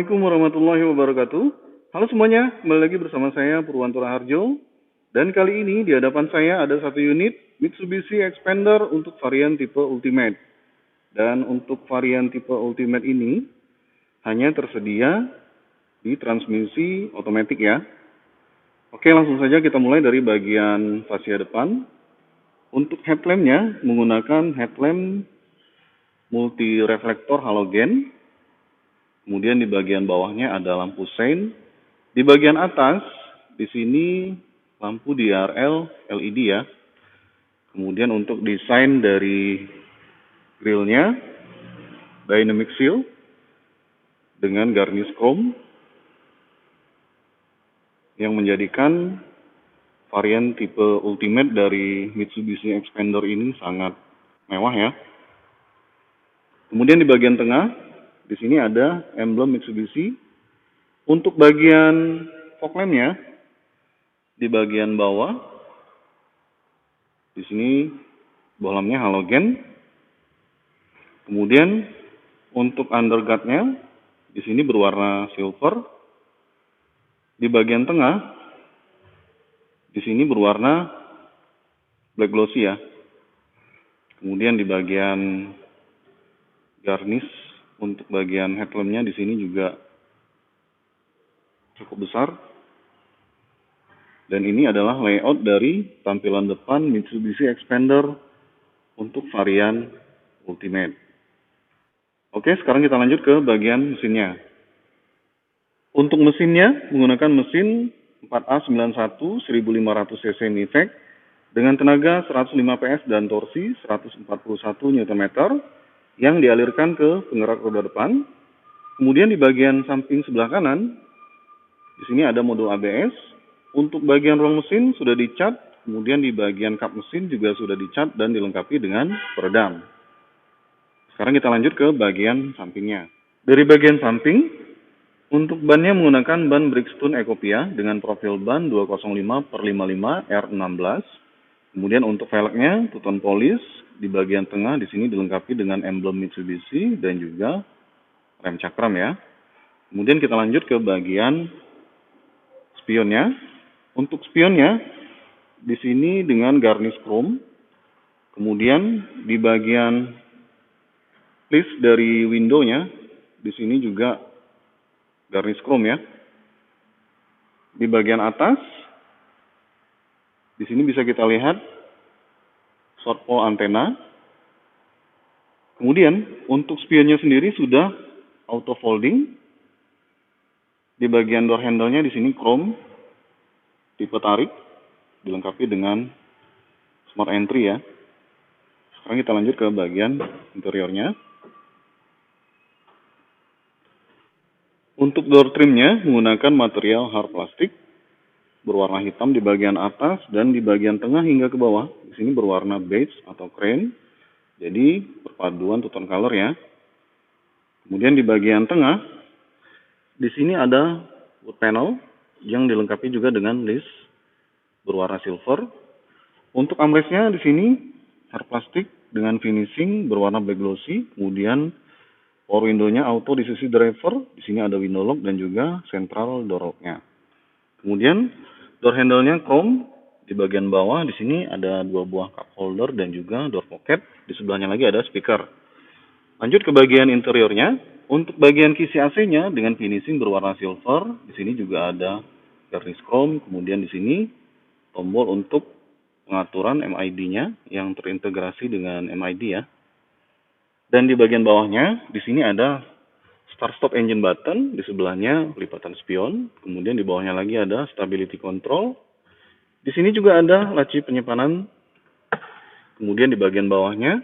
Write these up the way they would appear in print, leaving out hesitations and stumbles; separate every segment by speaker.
Speaker 1: Assalamualaikum warahmatullahi wabarakatuh. Halo semuanya, kembali lagi bersama saya Purwanto Raharjo. Dan kali ini di hadapan saya ada satu unit Mitsubishi Expander untuk varian tipe Ultimate. Dan untuk varian tipe Ultimate ini hanya tersedia di transmisi otomatis ya. Oke, langsung saja kita mulai dari bagian fascia depan. Untuk headlampnya menggunakan headlamp multi reflektor halogen. Kemudian di bagian bawahnya ada lampu sein. Di bagian atas, di sini lampu DRL LED ya. Kemudian untuk desain dari grillnya, dynamic seal dengan garnish chrome yang menjadikan varian tipe Ultimate dari Mitsubishi Expander ini sangat mewah ya. Kemudian di bagian tengah, di sini ada emblem Mitsubishi. Untuk bagian fog lampnya, di bagian bawah, di sini bohlamnya halogen. Kemudian untuk underguardnya, di sini berwarna silver. Di bagian tengah, di sini berwarna black glossy ya. Kemudian di bagian garnish untuk bagian headlampnya di sini juga cukup besar. Dan ini adalah layout dari tampilan depan Mitsubishi Expander untuk varian Ultimate. Oke, sekarang kita lanjut ke bagian mesinnya. Untuk mesinnya menggunakan mesin 4A91 1500 cc Nitec dengan tenaga 105 PS dan torsi 141 Nm yang dialirkan ke penggerak roda depan. Kemudian di bagian samping sebelah kanan, di sini ada modul ABS. Untuk bagian ruang mesin sudah dicat, kemudian di bagian kap mesin juga sudah dicat dan dilengkapi dengan peredam. Sekarang kita lanjut ke bagian sampingnya. Dari bagian samping, untuk bannya menggunakan ban Bridgestone Ecopia dengan profil ban 205/55 R16. Kemudian untuk velgnya two-tone polish. Di bagian tengah di sini dilengkapi dengan emblem Mitsubishi dan juga rem cakram ya. Kemudian kita lanjut ke bagian spionnya. Untuk spionnya di sini dengan garnish chrome. Kemudian di bagian list dari windownya di sini juga garnish chrome ya. Di bagian atas di sini bisa kita lihat short pole antena. Kemudian untuk spionnya sendiri sudah auto folding. Di bagian door handle-nya di sini chrome tipe tarik, dilengkapi dengan smart entry ya. Sekarang kita lanjut ke bagian interiornya. Untuk door trimnya menggunakan material hard plastik berwarna hitam di bagian atas dan di bagian tengah hingga ke bawah. Di sini berwarna beige atau cream. Jadi perpaduan two-tone color ya. Kemudian di bagian tengah, di sini ada wood panel yang dilengkapi juga dengan list berwarna silver. Untuk armrestnya di sini hard plastik dengan finishing berwarna black glossy. Kemudian power window-nya auto di sisi driver. Di sini ada window lock dan juga central door lock-nya. Kemudian door handle-nya chrome. Di bagian bawah di sini ada dua buah cup holder dan juga door pocket. Di sebelahnya lagi ada speaker. Lanjut ke bagian interiornya. Untuk bagian kisi AC-nya dengan finishing berwarna silver. Di sini juga ada garnish chrome. Kemudian di sini tombol untuk pengaturan MID-nya yang terintegrasi dengan MID ya. Dan di bagian bawahnya di sini ada start stop engine button, di sebelahnya lipatan spion. Kemudian di bawahnya lagi ada stability control. Di sini juga ada laci penyimpanan. Kemudian di bagian bawahnya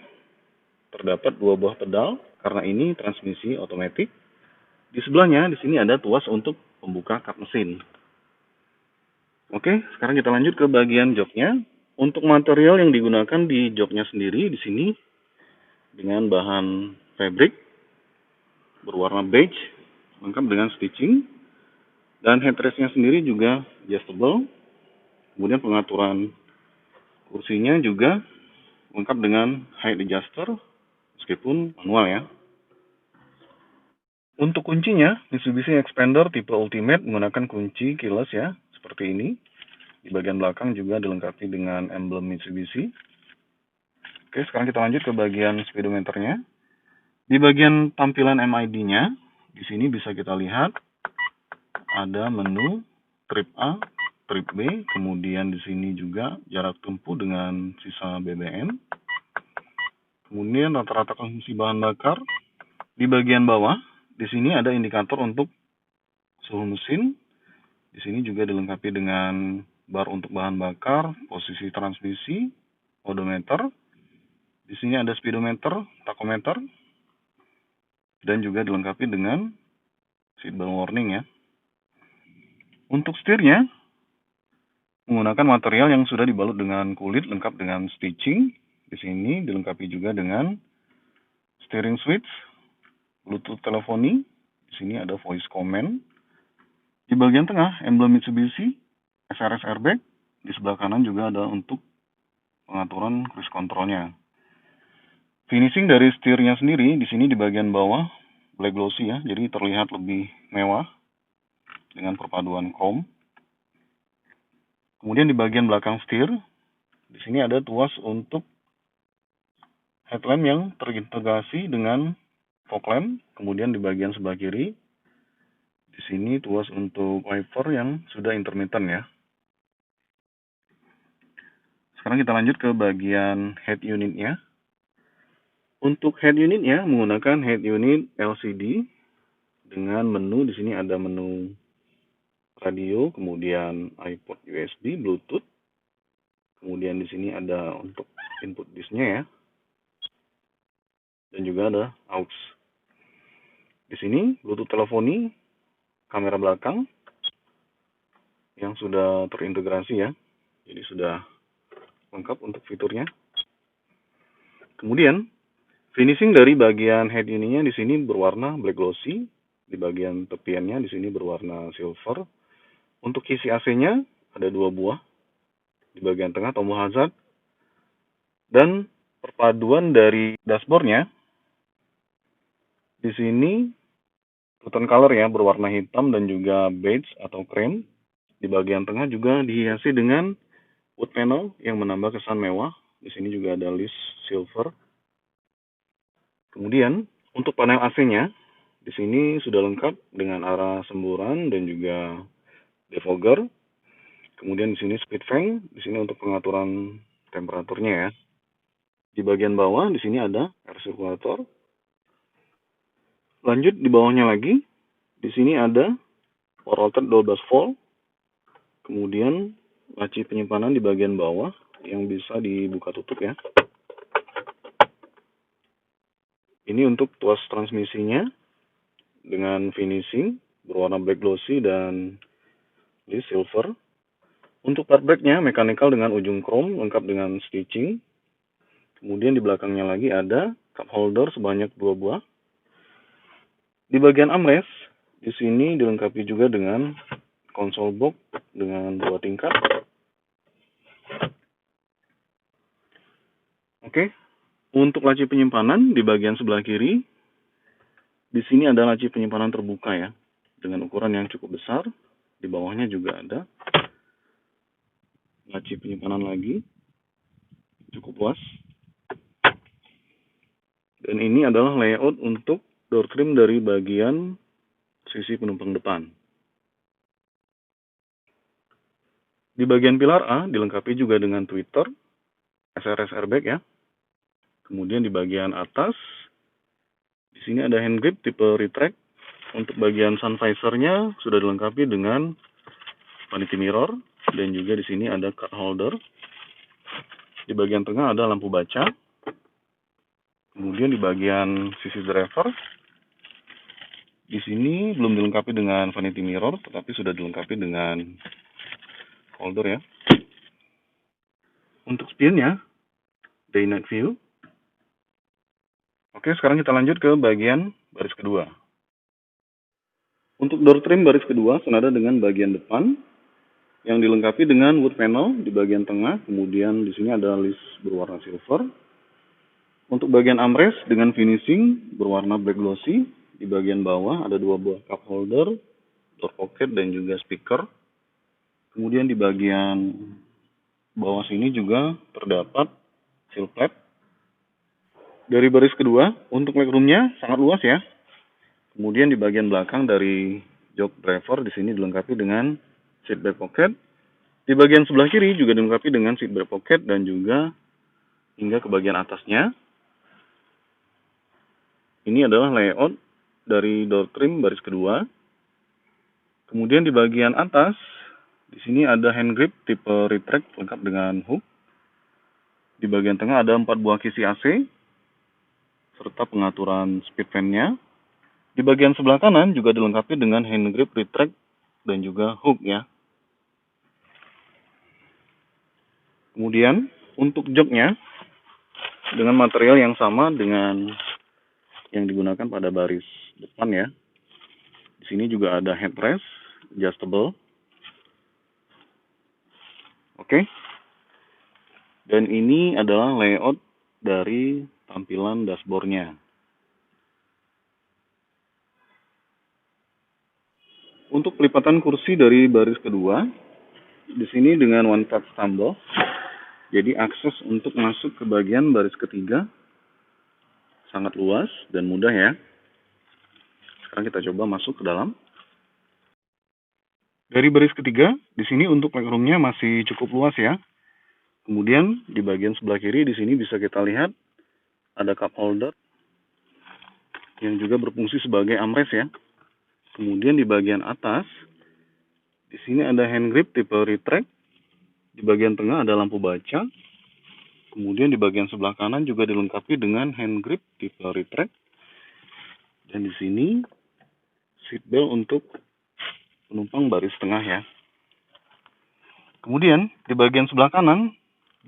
Speaker 1: terdapat dua buah pedal karena ini transmisi otomatis. Di sebelahnya di sini ada tuas untuk pembuka kap mesin. Oke, sekarang kita lanjut ke bagian joknya. Untuk material yang digunakan di joknya sendiri di sini dengan bahan fabric berwarna beige lengkap dengan stitching, dan headrestnya sendiri juga adjustable. Kemudian pengaturan kursinya juga lengkap dengan height adjuster meskipun manual ya. Untuk kuncinya, Mitsubishi Xpander tipe Ultimate menggunakan kunci keyless ya, seperti ini. Di bagian belakang juga dilengkapi dengan emblem Mitsubishi. Oke, sekarang kita lanjut ke bagian speedometernya. Di bagian tampilan MID-nya, di sini bisa kita lihat ada menu trip A, trip B, kemudian di sini juga jarak tempuh dengan sisa BBM. Kemudian rata-rata konsumsi bahan bakar. Di bagian bawah, di sini ada indikator untuk suhu mesin. Di sini juga dilengkapi dengan bar untuk bahan bakar, posisi transmisi, odometer. Di sini ada speedometer, tachometer, dan juga dilengkapi dengan seatbelt warning ya. Untuk setirnya, menggunakan material yang sudah dibalut dengan kulit lengkap dengan stitching. Di sini dilengkapi juga dengan steering switch, Bluetooth teleponi. Di sini ada voice command. Di bagian tengah, emblem Mitsubishi, SRS airbag. Di sebelah kanan juga ada untuk pengaturan cruise controlnya. Finishing dari setirnya sendiri di sini di bagian bawah black glossy ya, jadi terlihat lebih mewah dengan perpaduan chrome. Kemudian di bagian belakang setir, di sini ada tuas untuk headlamp yang terintegrasi dengan fog lamp. Kemudian di bagian sebelah kiri, di sini tuas untuk wiper yang sudah intermittent ya. Sekarang kita lanjut ke bagian head unitnya. Untuk head unitnya menggunakan head unit LCD dengan menu. Di sini ada menu radio, kemudian iPod USB, Bluetooth. Kemudian di sini ada untuk input disknya ya. Dan juga ada aux. Di sini Bluetooth teleponi, kamera belakang yang sudah terintegrasi ya. Jadi sudah lengkap untuk fiturnya. Kemudian finishing dari bagian head unitnya di sini berwarna black glossy. Di bagian tepiannya di sini berwarna silver. Untuk kisi AC-nya ada 2 buah. Di bagian tengah tombol hazard. Dan perpaduan dari dashboardnya di sini two-tone color ya, berwarna hitam dan juga beige atau krem. Di bagian tengah juga dihiasi dengan wood panel yang menambah kesan mewah. Di sini juga ada list silver. Kemudian untuk panel AC-nya di sini sudah lengkap dengan arah semburan dan juga defogger. Kemudian di sini speed fan, di sini untuk pengaturan temperaturnya ya. Di bagian bawah di sini ada air circulator. Lanjut di bawahnya lagi, di sini ada power outlet 12 volt. Kemudian laci penyimpanan di bagian bawah yang bisa dibuka tutup ya. Ini untuk tuas transmisinya dengan finishing berwarna black glossy dan silver. Untuk part brake-nya mechanical dengan ujung chrome lengkap dengan stitching. Kemudian di belakangnya lagi ada cup holder sebanyak 2 buah. Di bagian armrest di sini dilengkapi juga dengan konsol box dengan 2 tingkat. Oke. Untuk laci penyimpanan di bagian sebelah kiri, di sini ada laci penyimpanan terbuka ya, dengan ukuran yang cukup besar. Di bawahnya juga ada laci penyimpanan lagi, cukup luas. Dan ini adalah layout untuk door trim dari bagian sisi penumpang depan. Di bagian pilar A dilengkapi juga dengan tweeter, SRS airbag ya. Kemudian di bagian atas, di sini ada hand grip tipe retract. Untuk bagian sun visor-nya sudah dilengkapi dengan vanity mirror dan juga di sini ada card holder. Di bagian tengah ada lampu baca. Kemudian di bagian sisi driver, di sini belum dilengkapi dengan vanity mirror, tetapi sudah dilengkapi dengan holder ya. Untuk spionnya, day night view. Oke, sekarang kita lanjut ke bagian baris kedua. Untuk door trim baris kedua senada dengan bagian depan yang dilengkapi dengan wood panel di bagian tengah. Kemudian di sini ada list berwarna silver. Untuk bagian armrest dengan finishing berwarna black glossy. Di bagian bawah ada 2 buah cup holder, door pocket, dan juga speaker. Kemudian di bagian bawah sini juga terdapat seal flap. Dari baris kedua, untuk legroomnya sangat luas ya. Kemudian di bagian belakang dari jok driver di sini dilengkapi dengan seat back pocket. Di bagian sebelah kiri juga dilengkapi dengan seat back pocket dan juga hingga ke bagian atasnya. Ini adalah layout dari door trim baris kedua. Kemudian di bagian atas, di sini ada hand grip tipe retract lengkap dengan hook. Di bagian tengah ada 4 buah kisi AC serta pengaturan speed fan-nya. Di bagian sebelah kanan juga dilengkapi dengan hand grip retract dan juga hook ya. Kemudian untuk joknya dengan material yang sama dengan yang digunakan pada baris depan ya. Di sini juga ada headrest adjustable. Oke. Dan ini adalah layout dari tampilan dashboardnya. Untuk pelipatan kursi dari baris kedua, di sini dengan one touch tombol. Jadi akses untuk masuk ke bagian baris ketiga sangat luas dan mudah ya. Sekarang kita coba masuk ke dalam. Dari baris ketiga, di sini untuk legroomnya masih cukup luas ya. Kemudian di bagian sebelah kiri di sini bisa kita lihat ada cup holder yang juga berfungsi sebagai armrest ya. Kemudian di bagian atas, di sini ada hand grip tipe retract. Di bagian tengah ada lampu baca. Kemudian di bagian sebelah kanan juga dilengkapi dengan hand grip tipe retract. Dan di sini seat belt untuk penumpang baris tengah ya. Kemudian di bagian sebelah kanan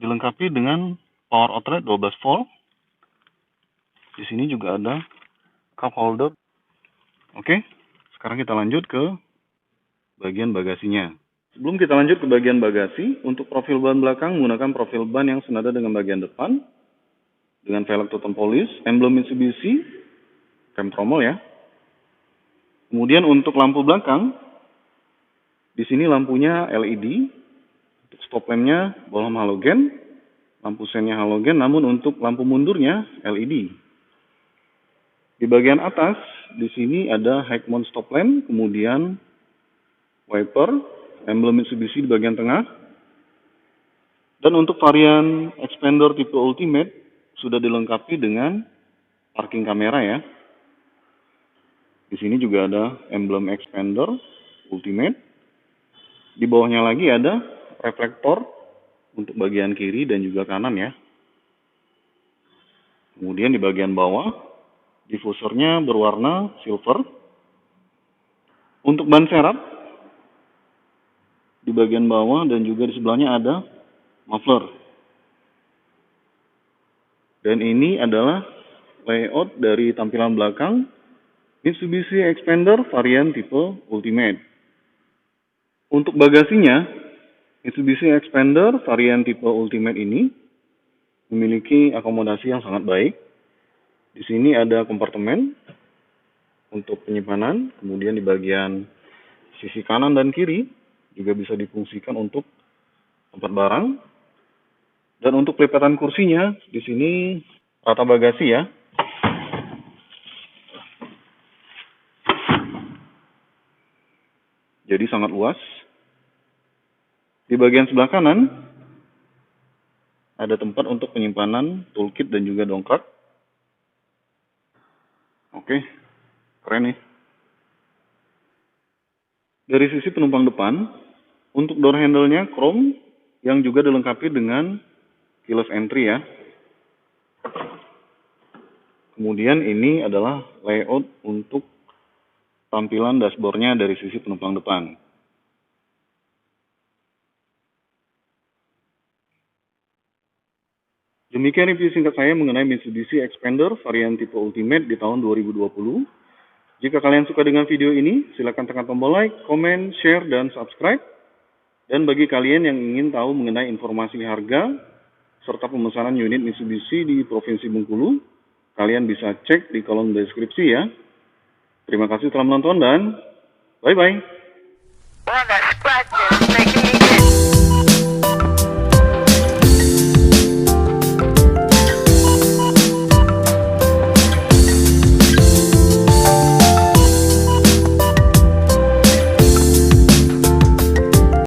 Speaker 1: dilengkapi dengan power outlet 12 volt. Di sini juga ada cup holder. Oke, sekarang kita lanjut ke bagian bagasinya. Sebelum kita lanjut ke bagian bagasi, untuk profil ban belakang menggunakan profil ban yang senada dengan bagian depan dengan velg Totem Polish, emblem Mitsubishi, rem tromol ya. Kemudian untuk lampu belakang, di sini lampunya LED, untuk stop lampnya bohlam halogen, lampu sennya halogen, namun untuk lampu mundurnya LED. Di bagian atas, di sini ada high mount stop lamp, kemudian wiper, emblem Mitsubishi di bagian tengah. Dan untuk varian expander tipe Ultimate sudah dilengkapi dengan parking kamera ya. Di sini juga ada emblem expander Ultimate. Di bawahnya lagi ada reflektor untuk bagian kiri dan juga kanan ya. Kemudian di bagian bawah, diffusernya berwarna silver. Untuk ban serap, di bagian bawah dan juga di sebelahnya ada muffler. Dan ini adalah layout dari tampilan belakang Mitsubishi Expander varian tipe Ultimate. Untuk bagasinya, Mitsubishi Expander varian tipe Ultimate ini memiliki akomodasi yang sangat baik. Di sini ada kompartemen untuk penyimpanan, kemudian di bagian sisi kanan dan kiri juga bisa difungsikan untuk tempat barang. Dan untuk pelipatan kursinya, di sini rata bagasi ya. Jadi sangat luas. Di bagian sebelah kanan, ada tempat untuk penyimpanan toolkit dan juga dongkrak. Oke, keren nih. Dari sisi penumpang depan, untuk door handle-nya chrome yang juga dilengkapi dengan keyless entry ya. Kemudian ini adalah layout untuk tampilan dashboardnya dari sisi penumpang depan. Demikian review singkat saya mengenai Mitsubishi Expander varian tipe Ultimate di tahun 2020. Jika kalian suka dengan video ini, silakan tekan tombol like, komen, share, dan subscribe. Dan bagi kalian yang ingin tahu mengenai informasi harga serta pemesanan unit Mitsubishi di Provinsi Bengkulu, kalian bisa cek di kolom deskripsi ya. Terima kasih telah menonton dan bye-bye.